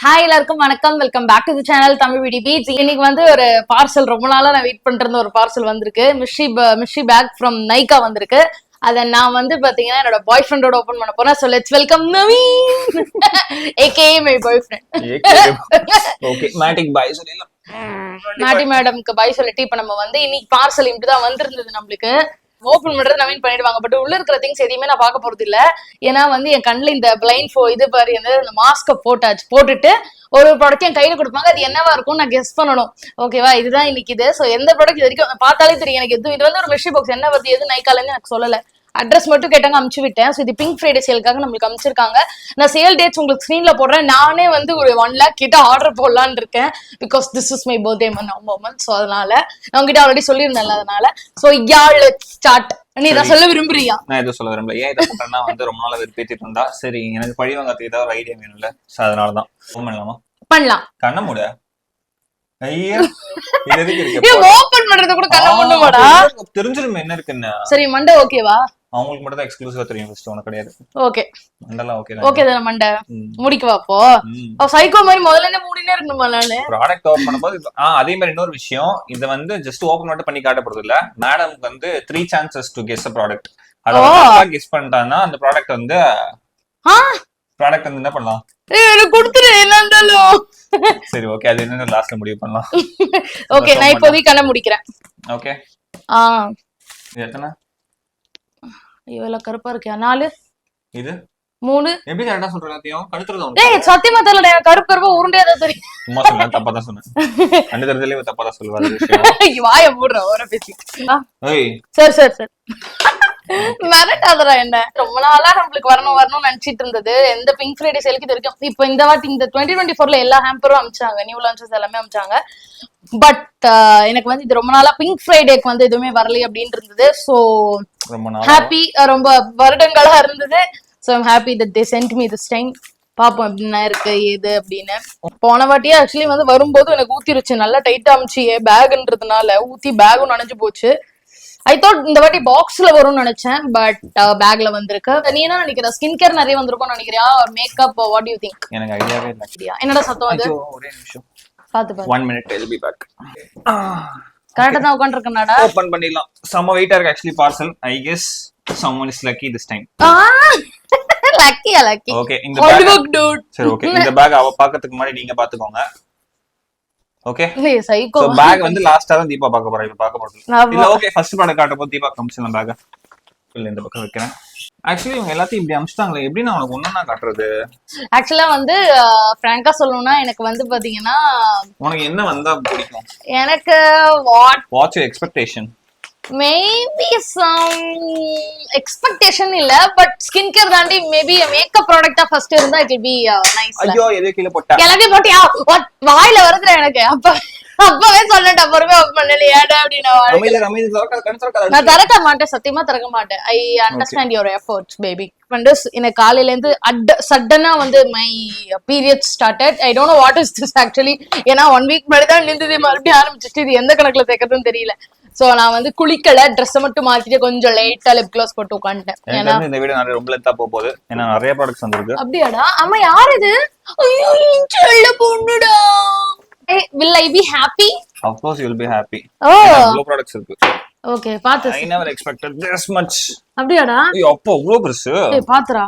Hi எல்லாருக்கும் வணக்கம். Welcome back to the channel Tamilbeautybeats. இன்னைக்கு வந்து ஒரு பார்சல் ரொம்ப நாளா நான் வெயிட் பண்ற ஒரு பார்சல் வந்திருக்கு. மிஷி பேக் ஃப்ரம் Nykaa வந்திருக்கு. அத நான் வந்து பாத்தீங்கன்னா என்னோட பாய் ஃப்ரெண்டோட ஓபன் பண்ண போறேன். So let's welcome Naveen aka my boyfriend. Okay மேட்டிக் பாய் சொல்லலாம். மாட்டி மேடம்க்கு பாய் சொல்லிட்டு இப்ப நம்ம வந்து இன்னைக்கு பார்சல் இப்படி தான் வந்திருந்தது. நம்மளுக்கு ஓபன் பண்றது நவீன் பண்ணிடுவாங்க. பட் உள்ள இருக்கிற திங்ஸ் எதையுமே நான் பார்க்க போறது இல்ல. ஏன்னா வந்து என் கண்ணுல இந்த இது பாரு இந்த மாஸ்க போட்டுட்டு ஒரு ப்ராடக்ட் என் கையில கொடுப்பாங்க. அது என்னவா இருக்கும் நான் கெஸ் பண்ணணும். ஓகேவா, இதுதான் இன்னைக்கு இது. சோ எந்த ப்ராடக்ட் இது வரைக்கும் பார்த்தாலே தெரியும் எனக்கு. இது வந்து ஒரு மிஷி பாக்ஸ் என்ன வருது எது Nykaa எனக்கு சொல்லல. அட்ரஸ் மட்டும் கேட்டாங்க, அமுச்சு விட்டேன். ஸோ இது பிங்க் ஃப்ரைடே சேலுக்காக நம்மளுக்கு அமுச்சிருக்காங்க. நான் சேல் டேட்ஸ் உங்களுக்கு ஸ்க்ரீன்ல போடுறேன். நானே வந்து ஒரு 1 lakh கிட்ட ஆர்டர் போடலான்னு இருக்கேன். Because this is my birthday month. So அதனால நான் உங்ககிட்ட ஆல்ரெடி சொல்லியிருந்தேன். அதனால ஸோ லெட்ஸ் ஸ்டார்ட். நீ இதை சொல்ல விரும்புறியா? நான் எதுவும் சொல்ல விரும்பல. ஏன் இதை சொல்றேன்னா வந்து ரொம்ப நாள் விருப்பேத்திட்டு இருந்தா சரி எனக்கு பழி வாங்கிறதுக்கு ஏதாவது ஒரு ஐடியா வேணும்ல. ஸோ அதனாலதான் ஃபோன் பண்ணலாமா? பண்ணலாம். கண்ண மூட ஐயா ஓபன் பண்றது கூட கண்ண மூடுவாடா. தெரிஞ்சிரும் என்ன இருக்குன்னு. சரி மண்டை ஓகேவா? அவங்களுக்கு மட்டும் தான் எக்ஸ்க்ளூசிவா தெரியும். ஃபர்ஸ்ட் உனக்கு கிடையாது. ஓகே மண்டலாம் ஓகே தான். ஓகே தான மண்டை முடிக்கவா? அப்போ சைக்கோ மாதிரி முதல்ல இருந்தே மூடினே இருக்கணுமா? நானு ப்ராடக்ட் ஓபன் பண்ணும்போது அதே மாதிரி இன்னொரு விஷயம், இது வந்து ஜஸ்ட் ஓபன் மட்டும் பண்ணி காட்டப்படுறது இல்ல. மேடம்க்கு வந்து 3 chances to guess a product. அத கெஸ் பண்ணிட்டானா அந்த ப்ராடக்ட் வந்து என்ன பண்ணலாம்? எனக்கு கொடுத்துரு என்ன இருந்தாலும். சரி ஓகே, அது என்ன லாஸ்ட்ல முடிவு பண்ணலாம். ஓகே நான் இப்போதைக்கு கண்ண முடிக்கிறேன். ஓகே எத்தனை? இவ்வளவு கருப்பா இருக்கியா? 4 இது 3 எப்படி கரெக்டா சொல்ற? எல்லாத்தையும் கழுத்துறதா? டேய் சத்தியமா தெரியல. கருப்பு கருப்பா உருண்டையா தான் தெரியும். சும்மா சொல்ல, தப்பா தான் சொன்னேன். அந்த தரதுலயே தப்பா தான் சொல்லுவாரு விஷயம். வாயை மூடுற ஓர பேசி. ஏய் சரி மிரட்டாதடா என்ன. ரொம்ப நாளா நம்மளுக்கு வரணும்னு நினைச்சிட்டு இருந்தது. எந்த பிங்க் ஃப்ரைடே சேலுக்கு இது வரைக்கும். இப்போ இந்த வாட்டி இந்த 2024ல எல்லா ஹேம்பரும் அமிச்சாங்க, நியூ லான்ச்சஸ் எல்லாமே அமிச்சாங்க. பட் எனக்கு வந்து இது ரொம்ப நாளா பிங்க் ஃப்ரைடேக்கு வந்து எதுவுமே வரல அப்படின்னு இருந்தது. சோ ஹாப்பி, ரொம்ப வருடங்களா இருந்தது. So I'm happy that they send me this time. பாப்போம் எப்படின்னா இருக்கு ஏது அப்படின்னு. போன வாட்டியே ஆக்சுவலி வந்து வரும்போது எனக்கு ஊத்திருச்சு, நல்லா டைட்டா அமிச்சு பேக்ன்றதுனால ஊத்தி பேகும் நனைஞ்சு போச்சு. ஐ தாட் இந்த வாட்டி பாக்ஸ்ல வரும்னு நினைச்சேன். பட் பேக்ல வந்திருக்கு. நீ என்ன நினைக்கிற? ஸ்கின் கேர் நிறைய வந்திருக்கும்னு நினைக்கிறியா? Makeup what you think? எனக்கு ஐடியாவே இல்ல. என்னடா சத்தம் அது? ஒரே நிமிஷம் பாத்து 1 minute I'll be back. கரெக்ட்டா தான் உட்கார்ந்திருக்கேனாடா. ஓபன் பண்ணிடலாம். செம வெயிட்டா இருக்கு actually parcel. I guess someone is lucky this time. Lucky. Okay இந்த பேக் சரி ஓகே இந்த பேக் அவ பாக்கிறதுக்கு முன்னாடி நீங்க பாத்துக்கோங்க. ஓகே சோ பேக் வந்து லாஸ்டா தான் தீபா பார்க்க போறா. இப்ப பார்க்க போறது இல்ல. ஓகே ஃபர்ஸ்ட் ப்ராடக்ட் காட்ட போது தீபா காமிச்சலாம் பேக். இல்ல இந்த பக்கம் வைக்கிறேன். ஆக்சுவலி இவங்க எல்லாத்தையும் இப்படி அமிச்சிட்டாங்களே, எப்படி நான் உனக்கு ஒண்ணா காட்டுறது? ஆக்சுவலா வந்து ஃப்ராங்கா சொல்லணும்னா எனக்கு வந்து பாத்தீங்கன்னா உனக்கு என்ன வந்தா பிடிக்கும்? எனக்கு watch your expectation. Maybe some expectation இல்ல, பட் ஸ்கின் கேர் தாண்டி மேபி மேக்கப் ப்ராடக்ட்டா ஃபர்ஸ்ட் இருந்தா இட் வில் பி நைஸ். ஐயோ எதே கீழ போட்டா கிளம்பி போட்டியா? வாயில வருதுடா எனக்கு. அப்பவே சொன்னேன் அப்புறமே பண்ணலையாடா அப்படின்னு. நான் திறக்க மாட்டேன், சத்தியமா திறக்க மாட்டேன். I understand your efforts baby. வந்து எனக்கு காலையில இருந்து சடனா வந்து my period started. I don't know what is this actually. ஏன்னா 1 week முன்னாடி தான் நின்றுது, மறுபடியும் ஆரம்பிச்சிட்டு. இது எந்த கணக்குல சேர்க்கறதுன்னு தெரியல. சோ நான் வந்து குளிக்கல, ட்ரெஸ் மட்டும் மாத்திட்டு கொஞ்சம் லைட்டா லிப் க்ளாஸ் போட்டு உட்கார்ந்தேன். ஏன்னா இந்த வீடியோ நிறைய ரொம்ப லென்த்தா போகுது. ஏன்னா நிறைய ப்ராடக்ட்ஸ் வந்திருக்கு. அப்படியாடா? ஆமா யார் இது? ஐயோ செல்ல பொண்ணுடா. Will I be happy? Of course you will be happy. இவ்ளோ ப்ராடக்ட்ஸ் இருக்கு. ஓகே பாத்து. I never expected this much. அப்படியாடா? ஐயோ அப்போ இவ்ளோ பெருசு. ஏய் பாத்துடா.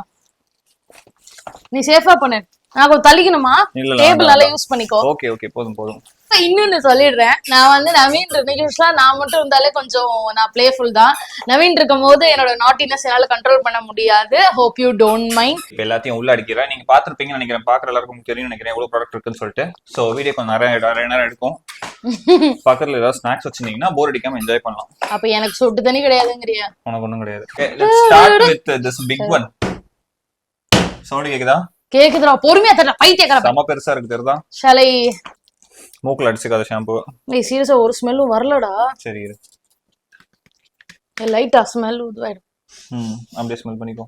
நீ சேஃபா பண்ணு. நான் கொஞ்சம் தள்ளிக்கணுமா? டேபிளால யூஸ் பண்ணிக்கோ. ஓகே ஓகே போதும். இன்னொன்னு சொல்லிடுறேன். நான் வந்து நவீன் யூஸ்வலா நான் மட்டும் இருந்தாலே கொஞ்சம் நான் பிளேஃபுல் தான். நவீன் இருக்கும் போது என்னோட நாட்டினஸ் என்னால கண்ட்ரோல் பண்ண முடியாது. Hope you don't mind. இப்போ எல்லாத்தையும் உள்ள அடிக்கிறேன். நீங்க பாத்துருப்பீங்கன்னு நினைக்கிறேன். பாக்குற எல்லாருக்கும் தெரியும் நினைக்கிறேன் எவ்வளவு ப்ராடக்ட் இருக்குன்னு சொல்லிட்டு. சோ வீடியோ கொஞ்சம் நிறைய நேரம் எடுக்கும். பக்கத்துல ஏதாவது ஸ்நாக்ஸ் வச்சிருந்தீங்கன்னா போர் அடிக்காம என்ஜாய் பண்ணலாம். அப்ப எனக்கு சொட்டு தண்ணி கிடையாதுங்கறியா? உனக்கு ஒண்ணும் கிடையாது. Let's start with this big one. Sound கேக்குதா? கேக்குதுடா. பொறுமையா தரடா பைத்தியக்கார. செம பெருசா இருக்கு தெரியுதா? ஷலை மூக்குல அடிச்சுக்காத ஷாம்பு. நீ சீரியஸா ஒரு ஸ்மெல்லும் வரலடா. சரி இரு. லைட்டா ஸ்மெல் உதுவாயிடும். அப்படியே ஸ்மெல் பண்ணிக்கோ.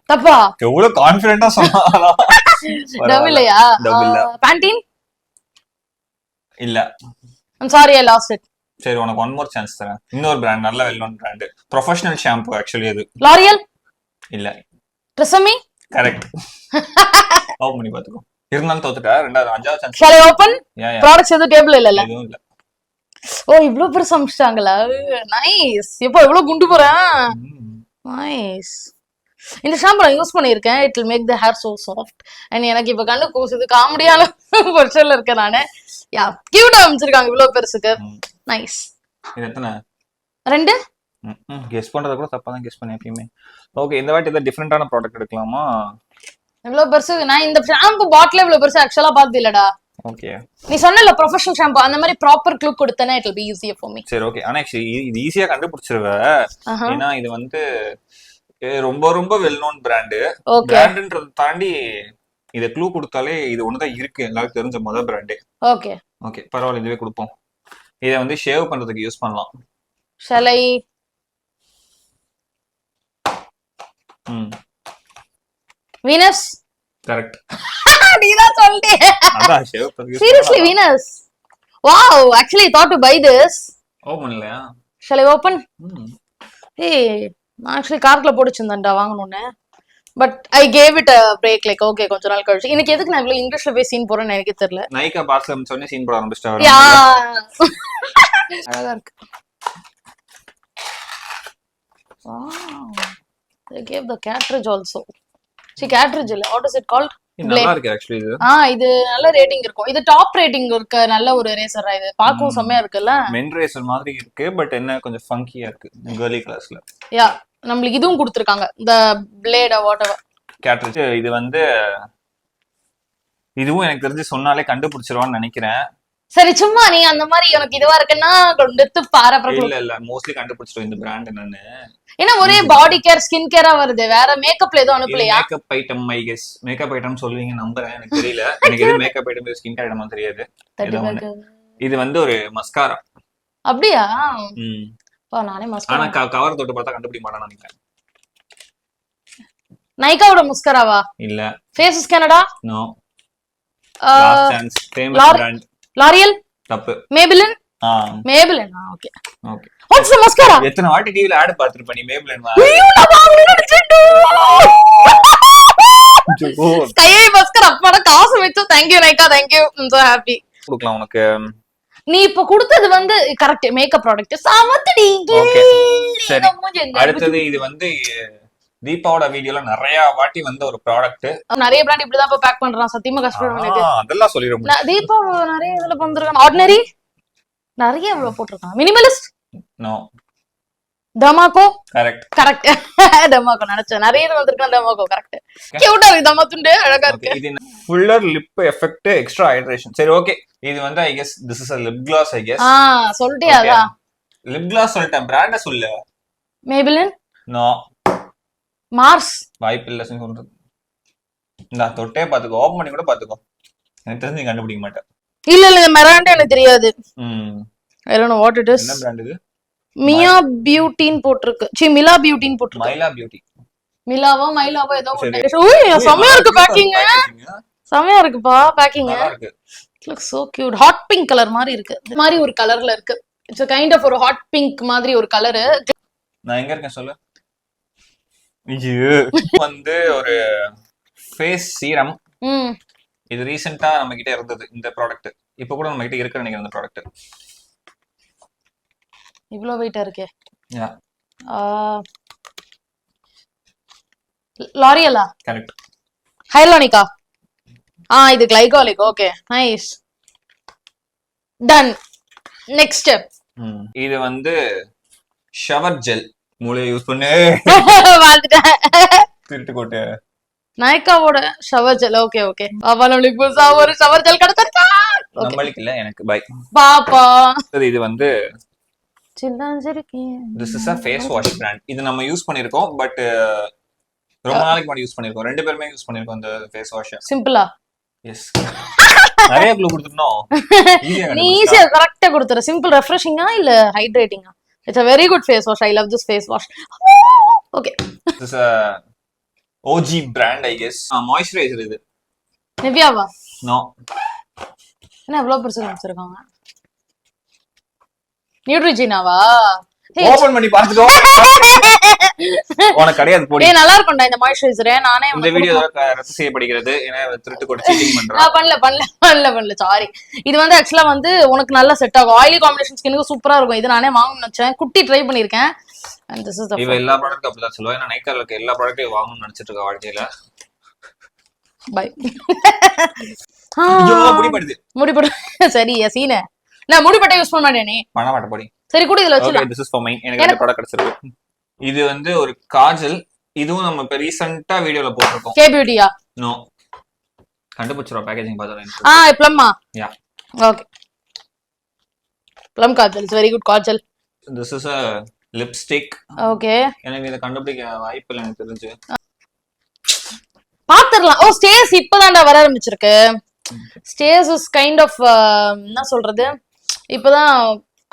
தப்பா? எவ்வளவு கான்ஃபிடென்ட்டா சொன்னாலா? டபுள்லையா? பேண்டீன் இல்ல. I'm sorry I lost it. சரி உனக்கு ஒன் மோர் சான்ஸ் தரேன். இன்னொரு பிராண்ட் நல்ல well known brand. Professional shampoo actually அது. லாரியல் இல்ல. ட்ரெசெம்மி கரெக்ட். ஓபன் பண்ணி பாத்துக்கோ. இருந்தாலும் தோத்துட்டா. ரெண்டாவது அஞ்சாவது chance. Shall I open? Products எதுவும் டேபிள் இல்லல. எதுவும் இல்ல. ஓ இவ்ளோ பெருசு அம்ச்ட்டாங்களா? நைஸ். இப்போ இவ்ளோ குண்டு போறேன். நைஸ். இந்த ஷாம்பு நான் யூஸ் பண்ணியிருக்கேன். It will make the hair so soft. and எனக்கு இப்ப கண்ணு கூசுது. காமெடியான பொசிஷன்ல இருக்கேன் நானு. யா கியூட்டா அம்ச்சிருக்காங்க இவ்ளோ பெருசுக்கு. நைஸ். இது எத்தனை? 2. கெஸ் பண்றத கூட தப்பா தான் கெஸ் பண்ணேன் எப்பயுமே. ஓகே இந்த வாட்டி ஏதாவது டிஃபரெண்டான ப்ராடக்ட் எடுக்கலாமா? இவ்ளோ பெருசு நான் இந்த ஷாம்பு பாட்டில் இவ்ளோ பெருசு ஆக்சுவலா பார்த்தது இல்லடா. ஓகே. நீ சொன்னல ப்ரொஃபஷனல் ஷாம்பு அந்த மாதிரி ப்ராப்பர் க்ளூக் கொடுத்தனா it will be easier for me. சரி ஓகே. ஆனா ஆக்சுவலி இது ஈஸியா கண்டுபிடிச்சிருவ. ஏன்னா இது வந்து ரொம்ப ரொம்ப வெல் நோன் பிராண்ட். பிராண்ட்ன்றத தாண்டி இத க்ளூ கொடுத்தாலே இது ஒண்ணுதான் இருக்கு எல்லாருக்கும் தெரிஞ்ச முதல் பிராண்ட். ஓகே ஓகே பரவாயில்ல இதுவே கொடுப்போம். இத வந்து ஷேவ் பண்றதுக்கு யூஸ் பண்ணலாம். Shall I? Venus. கரெக்ட். நீதான் சொல்லிட்டே. அதான் ஷேவ் பண்றது. Seriously Venus. Wow, actually I thought to buy this. Open இல்லையா? Shall I open? Hey, நான் actually கார்ல போடுச்சிருந்தேன்டா வாங்கணும்னு. But I gave it a break like okay கொஞ்ச நாள் கழிச்சு. இன்னைக்கு எதுக்கு நான் இவ்ளோ இங்கிலீஷ்ல போய் சீன் போறேன்னு எனக்கு தெரியல. நைகா பாஸ்ல சொன்னே சீன் போட ஆரம்பிச்சிட்டாரு. யா. அழகா இருக்கு. Wow. They gave the cartridge also. See cartridge இல்ல. What is it called? நல்லா இருக்கு actually இது. இது நல்ல ரேட்டிங் இருக்கும். இது டாப் ரேட்டிங் இருக்க நல்ல ஒரு ரேசரா இது. பாக்கவும் செமையா இருக்குல்ல. மென் ரேசர் மாதிரி இருக்கு பட் என்ன கொஞ்சம் ஃபங்கியா இருக்கு. गर्ली கிளாஸ்ல. யா நமக்கு இதுவும் கொடுத்திருக்காங்க. the blade or whatever. cartridge இது வந்து இதுவும் எனக்கு தெரிஞ்சு சொன்னாலே கண்டுபிடிச்சிருவான்னு நினைக்கிறேன். சரி சும்மா நீ அந்த மாதிரி எனக்கு இதுவா இருக்குன்னா கொண்டுத்து பாரு அப்புறம் இல்ல மோஸ்ட்லி கண்டுபிடிச்சிரும் இந்த பிராண்ட் என்னன்னு. ஏன்னா ஒரே பாடி கேர் ஸ்கின் கேரா வருது. வேற மேக்கப்ல எதுவும் அனுப்பலையா? Makeup item I guess. Makeup item சொல்வீங்க நம்புறேன். எனக்கு தெரியல. எனக்கு எது makeup item skin care item தெரியாது. இது வந்து ஒரு மஸ்காரா. அப்படியா? பா நானே மஸ்காரா. ஆனா கவர் தொட்டு பார்த்தா கண்டுபிடிக்க மாட்டானு நினைக்கிறேன். நைகாவோட மஸ்காராவா? இல்ல. Faces Canada? No. Last chance. Famous brand. L'Oreal? தப்பு. Maybelline? Maybelline. Okay. Okay. What's the mascara? எத்தனை வாட்டி டிவில ஆட் பாத்துட்டு நீ மேபிலின் வா. ஐயோ நான் வாங்கணும்னு நினைச்சேன்டா. ஸ்கையை மஸ்காரா அப்பட காசு வெச்சு thank you Nykaa thank you. I'm so happy. கொடுக்கலாம் உனக்கு. நீ இப்ப கொடுத்தது வந்து கரெக்ட் மேக்கப் ப்ராடக்ட் சாமத்தடி. ஓகே. சரி. அடுத்து இது வந்து தீபாவோட வீடியோல நிறைய வாட்டி வந்த ஒரு ப்ராடக்ட். நிறைய பிராண்ட் இப்படிதான் இப்ப பேக் பண்றான். சத்தியமா கஷ்டம் எனக்கு. அதெல்லாம் சொல்லிரோம். தீபா நிறைய இதுல பண்றாங்க. ஆர்டினரி நிறைய இவ்வளவு போட்டுருக்காங்க. மினிமலிஸ்ட்? நோ. தமாகோ? கரெக்ட். கரெக்ட். தமாகோ நினைச்சேன். நிறைய இது வந்திருக்கான். தமாகோ கரெக்ட். கியூட்டா இருக்கு. தமாத்துண்டு அழகா இருக்கு. இது fuller lip effect extra hydration. சரி ஓகே. இது வந்து I guess this is a lip gloss I guess. சொல்லிட்டியா அத? லிப் gloss சொல்லிட்டேன். பிராண்ட சொல்லு. மேபிலின்? நோ. மார்ஸ்? வாய்ப்பில்லை சொல்றது. இந்த தொட்டே பாத்துக்கோ. ஓபன் பண்ணி கூட பாத்துக்கோ. எனக்கு தெரிஞ்சு நீ கண்டுபிடிக்க மாட்டே. இல்ல இந்த பிராண்ட் எனக்கு தெரியாது. I don't know what it is. என்ன பிராண்ட் இது? மியா பியூட்டின்னு போட்டுருக்கு. மிலா பியூட்டின்னு போட்டுருக்கு. மைலா பியூட்டி. மிலாவோ மைலாவோ ஏதோ ஒன்னு. ஓய் செமையா இருக்கு பேக்கிங். செமையா இருக்குப்பா பேக்கிங். நல்லா இருக்கு. It looks so cute. Hot pink colour மாதிரி இருக்கு. இந்த மாதிரி ஒரு கலர்ல இருக்கு. இட்ஸ் a kind of ஒரு ஹாட் பிங்க் மாதிரி ஒரு கலர். நான் எங்க இருக்கேன் சொல்லு. இது வந்து ஒரு ஃபேஸ் சீரம். இது ரீசெண்டா நம்ம கிட்ட இருந்தது இந்த ப்ராடக்ட். இப்போ கூட நம்ம கிட்ட இருக்கு நினைக்கிறேன் இந்த ப்ராடக்ட். இவ்ளோ வெயிட்டா இருக்கே. யா. லாரியலா? கரெக்ட். ஹைலோனிகா? இது glycolic. Okay nice. Done. Next step. இது வந்து ஷவர் ஜெல். மூளையை யூஸ் பண்ணு. வந்துட்டேன். திருட்டு கோட்டை. நைகாவோட ஷவர் ஜெல். Okay okay. பாப்பா நம்மளுக்கு புதுசா ஒரு ஷவர் ஜெல் கிடைச்சிருக்கா. நம்மளுக்கு இல்ல எனக்கு பை. பாப்பா. இது வந்து சிந்தாஞ்சிருக்கே. This is a face wash brand. இது நம்ம யூஸ் பண்ணிருக்கோம் பட் ரொம்ப நாளைக்கு முன்னாடி யூஸ் பண்ணிருக்கோம். ரெண்டு பேருமே யூஸ் பண்ணிருக்கோம் இந்த ஃபேஸ் வாஷ். சிம்பிளா? எஸ். நிறைய க்ளூ கொடுத்துட்டோம். நீ ஈஸியா கரெக்ட்டா கொடுத்துற. சிம்பிள் ரெஃப்ரெஷிங்கா இல்ல ஹைட்ரேட்டிங்கா? It's a very good face wash. I love this face wash. Okay. This is a OG brand I guess. Moisturizer இது. நிவ்யாவா? No. என்ன இவ்ளோ பெருசா வச்சிருக்காங்க? நியூட்ரிஜினாவா? ஓபன் பண்ணி பாத்துக்கோ. உனக்கு கிடையாது போடி. ஏய் நல்லா இருக்கும்டா இந்த மாய்ஸ்சரைசர். நானே இந்த வீடியோ ரத்து செய்யப்படுகிறது. ஏன்னா திருட்டு கூட சீட்டிங் பண்றான். பண்ணல சாரி. இது வந்து एक्चुअली வந்து உனக்கு நல்லா செட் ஆகும். ஆயிலி காம்பினேஷன் ஸ்கின்னுக்கு சூப்பரா இருக்கும். இது நானே வாங்கணும்னு நினைச்சேன். குட்டி ட்ரை பண்ணிருக்கேன். and this is the இவ எல்லா ப்ராடக்ட் அப்படிதான் சொல்லுவா. நான் நைக்கால இருக்க எல்லா ப்ராடக்ட்டையும் வாங்கணும்னு நினைச்சிட்டு இருக்க வாழ்க்கையில. பை. ஐயோ முடிபடுது. சரி சீனே. நான் முடிபட்ட யூஸ் பண்ண மாட்டேனே. பண்ண மாட்டே போடி. சரி கூட இதுல வச்சு. Okay this is for mine. எனக்கு இந்த ப்ராடக்ட் கிடைச்சிருக்கு. இது வந்து ஒரு காஜல். இதுவும் நம்ம இப்ப ரீசன்ட்டா வீடியோல போட்டுருக்கோம். கே பியூட்டியா? நோ. கண்டுபிடிச்சற பேக்கேஜிங் பார்த்தா. ப்ளம்மா? Yeah. Okay. Plum kajal is very good kajal. This is a lipstick. Okay. எனக்கு இத கண்டுபிடிக்க வாய்ப்பு இல்ல எனக்கு தெரிஞ்சு. பாத்துறலாம். ஓ ஸ்டேஸ் இப்பதான்டா வர ஆரம்பிச்சிருக்கு. ஸ்டேஸ் இஸ் கைண்ட் ஆஃப் என்ன சொல்றது? இப்பதான்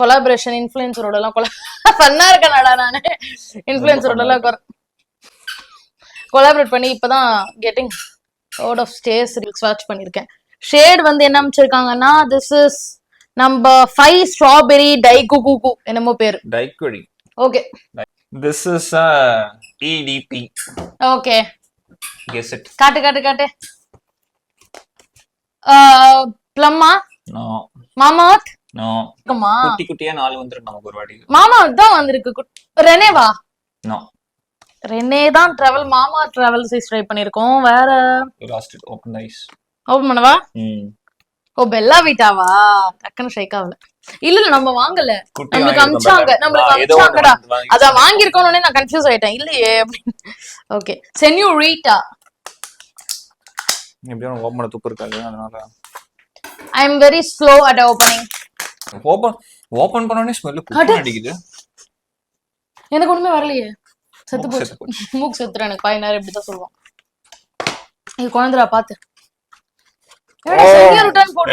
கொலாபரேஷன் இன்ஃப்ளூயன்சரோட எல்லாம் ஃபன்னா இருக்கேன்டா நானு. இன்ஃப்ளூயன்சரோட எல்லாம் கொலாபரேட் பண்ணி இப்பதான் கெட்டிங் அவுட் ஆஃப் ஸ்டேஸ் ஸ்வாட்ச் பண்ணிருக்கேன். ஷேட் வந்து என்ன அமைச்சிருக்காங்கன்னா திஸ் இஸ் நம்பர் 5 ஸ்ட்ராபெரி டைகுகுகு என்னமோ பேரு. டைகுடி. Okay. This is a EDP. Okay. Guess it. காட்டு. ப்ளம்மா? நோ. மாமாத்? நோ. கமா. குட்டியா 4 வந்துருக்கு நமக்கு ஒரு வாட்டி. மாமாத் தான் வந்திருக்கு. ரெனேவா? நோ. ரெனே தான் டிராவல் மாமா டிராவல் சைஸ் ட்ரை பண்ணிருக்கோம். வேற last it open the eyes. Open பண்ணவா? ஓ பெல்லா வீட்டாவா? டக்குன்னு ஷேக் ஆகல. இல்ல நம்ம வாங்கல. நமக்கு அம்ச்சாங்கடா. அத வாங்கி இருக்கோம்னே நான் கன்ஃபியூஸ் ஆயிட்டேன். இல்லையே. ஓகே. செனியூரிட்டா. எப்படியோ ஓபன் பண்ண துப்பு இருக்காது அதனால I am very slow at opening. Open பண்ணனே ஸ்மெல் குட்டி அடிக்குது. எனக்கு ஒண்ணுமே வரலையே. செத்து போச்சு. மூக்கு செத்துற எனக்கு பாய் நேரம் இப்படி தான் சொல்லுவான். இது குழந்தைடா பாத்து.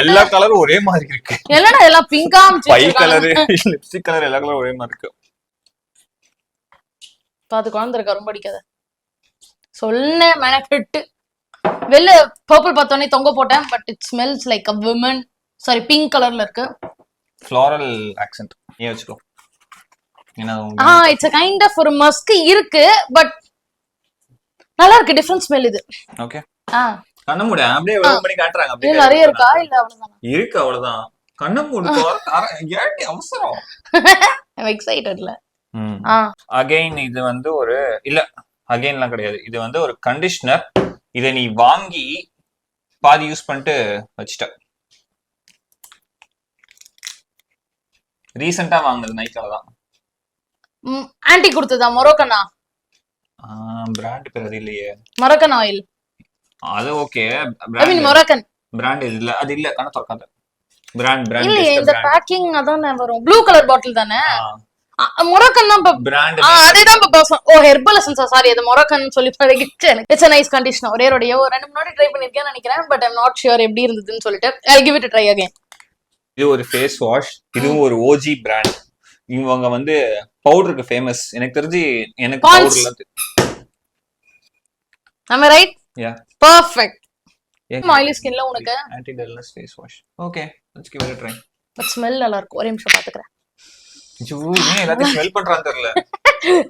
எல்லா கலரும் ஒரே மாதிரி இருக்கு. என்னடா எல்லாம் பிங்கா பை கலர் லிப்ஸ்டிக் கலர் எல்லா கலரும் ஒரே மாதிரி இருக்கு. பாத்து குழந்தை இருக்கா ரொம்ப அடிக்காத. சொன்னேன் மெனக்கெட்டு. வெள்ள பர்பிள் பார்த்தோன்னே தொங்க போட்டேன். But it smells like a women. Sorry pink கலர்ல இருக்கு. Floral accent. நீ வெச்சுக்கோ. இட்ஸ் a kind of ஒரு மஸ்க் இருக்கு. பட் நல்லா இருக்கு. டிஃபரண்ட் ஸ்மெல் இது. ஓகே. கண்ண மூடு. அப்படியே ஓபன் பண்ணி காட்றாங்க. அப்படியே நிறைய இருக்கா இல்ல அவ்வளவுதான்? இருக்கு அவ்வளவுதான். கண்ண மூடு. ஏன்டி அவசரம்? I'm excited. அகைன் இது வந்து ஒரு இல்ல அகைன்லாம் கிடையாது. இது வந்து ஒரு கண்டிஷனர். இத நீ வாங்கி பாதி யூஸ் பண்ணிட்டு வச்சிட்ட. ரீசன்ட்டா வாங்குனது நைக்கால தான். ஆன்ட்டி கொடுத்ததா? மொரோக்கனா? பிராண்ட் பேர் அது இல்லையே. Moroccan oil. அது ஓகே. ஐ மீன் மொரோக்கன் பிராண்ட் இல்ல. அது இல்ல. கண்ண திறக்காத. பிராண்ட் இல்ல இந்த பேக்கிங் அதானே வரும். ப்ளூ கலர் பாட்டில் தானே. மொரோக்கன் தான் பிராண்ட். அதேதான் ஓ ஹெர்பல் எசன்ஸ். சாரி அது மொரோக்கன் சொல்லி பழகிட்டு எனக்கு. It's a nice conditioner. ஒரே ஒரு 2 முன்னாடி ட்ரை பண்ணிருக்கேன் நினைக்கிறேன். பட் I'm not sure எப்படி இருந்ததுன்னு சொல்லிட்டு I'll give it a try again. இது ஒரு ஃபேஸ் வாஷ். இதுவும் ஒரு OG பிராண்ட். இவங்க வந்து பவுடருக்கு ஃபேமஸ். எனக்கு தெரிஞ்சு எனக்கு பவுடர்ல am I right? Yeah. Perfect. Oily skin la unakku anti dullness face wash. Okay, let's give it a try. But smell நல்லா இருக்கு. ஒரே நிமிஷம் பாத்துக்கறேன். ஐயோ நீ எல்லாத்தையும் ஸ்மெல் பண்றான்னு தெரியல.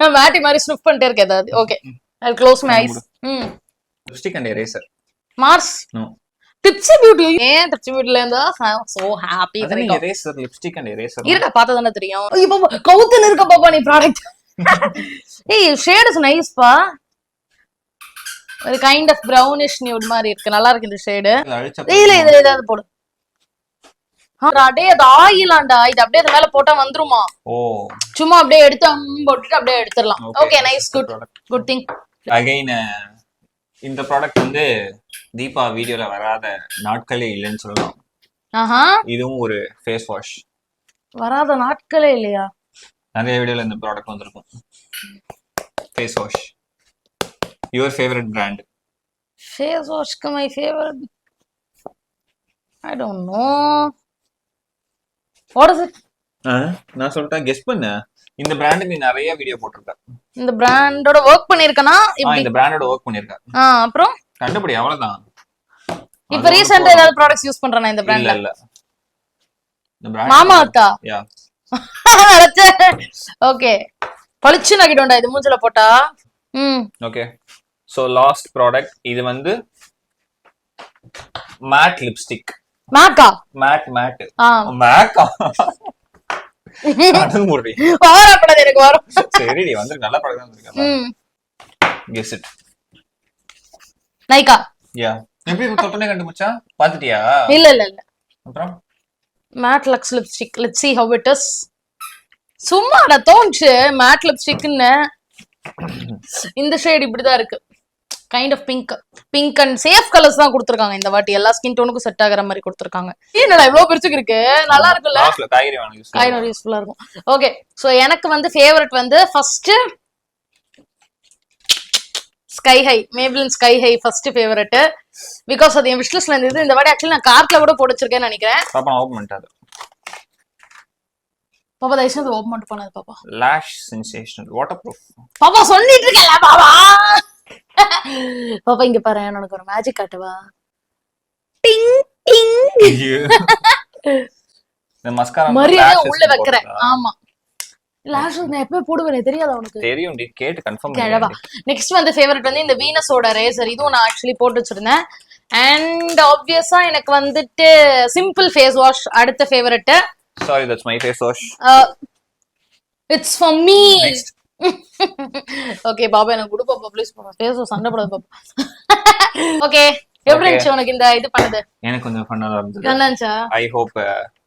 நான் மாட்டி மாதிரி ஸ்னிஃப் பண்ணிட்டே இருக்கேன் ஏதாவது. Okay, I'll close my eyes. Lipstick and eraser. Mars? No. Typsy beauty. ஏன் Typsy beautyல இருந்தா so happy. அது eraser, lipstick and eraser. இருடா பார்த்தா தானே தெரியும். ஐயோ கவுத்துல இருக்க பாப்பா நீ ப்ராடக்ட். ஏய் ஷேட் இஸ் நைஸ் பா. ஒரு கைண்ட் ஆஃப் பிரவுனிஷ் நியூட் மாதிரி இருக்கு. நல்லா இருக்கு இந்த ஷேட். இல்ல இது ஏதாவது போடு. அது ஆயிலாண்டா. இது அப்படியே அது மேல போட்டா வந்துருமா? ஓ சும்மா அப்படியே எடுத்து போட்டுட்டு அப்படியே எடுத்துடலாம். Okay nice good thing. Again இந்த ப்ராடக்ட் வந்து தீபா வீடியோல வராத நாட்களே இல்லைன்னு சொல்லலாம். இதுவும் ஒரு ஃபேஸ் வாஷ். வராத நாட்களே இல்லையா? நிறைய வீடியோல இந்த ப்ராடக்ட் வந்திருக்கும். Face wash. Your favorite brand? Face wash my favorite. I don't know. What is it? நான் சொல்லிட்டேன் கெஸ் பண்ணு. இந்த பிராண்ட் நீ நிறைய வீடியோ போட்டுருக்க. இந்த பிராண்டோட வர்க் பண்ணிருக்கனா? இந்த பிராண்டோட வர்க் பண்ணிருக்க. அப்புறம் கண்டுபிடி அவ்வளவுதான். இப்ப ரீசன்ட்டா ஏதாவது ப்ராடக்ட்ஸ் யூஸ் பண்றேனா இந்த பிராண்ட்ல? இல்ல இந்த பிராண்ட் மாமாத்தா? யா. ஓகே பளிச்சு நக்கிட்டோம்டா இது மூஞ்சில போட்டா. ஓகே சோ லாஸ்ட் ப்ராடக்ட் இது வந்து மேட் லிப்ஸ்டிக். மேக்கா? மேட் மேக்கா அது மூடி வாரப்படாது எனக்கு வரும். சரிடி வந்து நல்ல ப்ராடக்ட் தான் வந்திருக்கேன். Guess it. நைகா. யா எப்படி தொட்டனே கண்டுபிடிச்சா பாத்துட்டியா? இல்ல இல்ல இல்ல. அப்புறம் matte Lux lipstick. Let's see how it is. சும்மாடா தோணுச்சு மேட் லிப்ஸ்டிக்னு. இந்த ஷேட் இப்படிதான் இருக்கு. Kind of pink and safe colours தான் கொடுத்துருக்காங்க இந்த வாட்டி. எல்லா ஸ்கின் டோனுக்கும் செட் ஆகிற மாதிரி கொடுத்துருக்காங்க. என்னடா இவ்வளவு பிரிச்சுக்கு இருக்கு, நல்லா இருக்குல்ல? காய்கறி யூஸ்ஃபுல்லா இருக்கும். ஓகே சோ எனக்கு வந்து ஃபேவரட் வந்து first Sky High, Maybelline Sky High first favourite. Because அது என் விஷ் லிஸ்ட்ல இருந்தது. இந்த வாட்டி ஆக்சுவலி நான் கார்ட்ல கூட போட்டு வச்சிருக்கேன்னு நினைக்கிறேன். பாப்பா ஓபன் பண்ணிட்டாரு. பாப்பா தயவு செய்து ஓபன் பண்ணி பண்ணாத பாப்பா. Lash Sensational waterproof. பாப்பா சொல்லிட்டு இருக்கல பாப்பா. பாப்பா இங்க பாரு, எனக்கு ஒரு மேஜிக் காட்டுவா. டிங் டிங். இந்த மஸ்காரா மரியாதை உள்ள வைக்கிறேன். ஆமா லாஷ் நான் எப்பவே போடுவேன் தெரியாதா உனக்கு? தெரியும் டி, கேட் கன்ஃபார்ம் பண்ணு. நெக்ஸ்ட் வந்து ஃபேவரட் வந்து இந்த வீனஸோட ரேசர். இதுவும் நான் ஆக்சுவலி போட்டு வச்சிருந்தேன். அண்ட் ஆப்வியஸா எனக்கு வந்துட்டு சிம்பிள் ஃபேஸ் வாஷ் அடுத்த favourite. Sorry, that's my face wash. It's for me. Next. Okay Baba எனக்கு குடு பாப்பா ப்ளீஸ் பாப்பா. ஃபேஸ் வாஷ் சண்டை போடாத பாப்பா. ஓகே எப்படி இருந்துச்சு உனக்கு இந்த இது பண்ணது? எனக்கு கொஞ்சம் ஃபன்னா இருந்துச்சு. நல்லா இருந்துச்சா? ஐ ஹோப்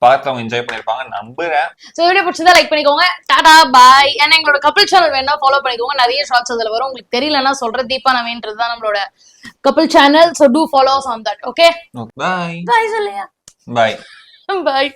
பார்த்தவங்க என்ஜாய் பண்ணிருப்பாங்க நம்புறேன். சோ வீடியோ பிடிச்சதா லைக் பண்ணிக்கோங்க. டாடா பாய். and எங்களோட கப்பிள் சேனல் வேணா ஃபாலோ பண்ணிக்கோங்க. நிறைய ஷார்ட்ஸ் அதுல வரும். உங்களுக்கு தெரியலன்னா சொல்றேன். தீபா நவீன்றது தான் நம்மளோட couple channel. so do follow us on that. okay bye bye சொல்லியா? bye bye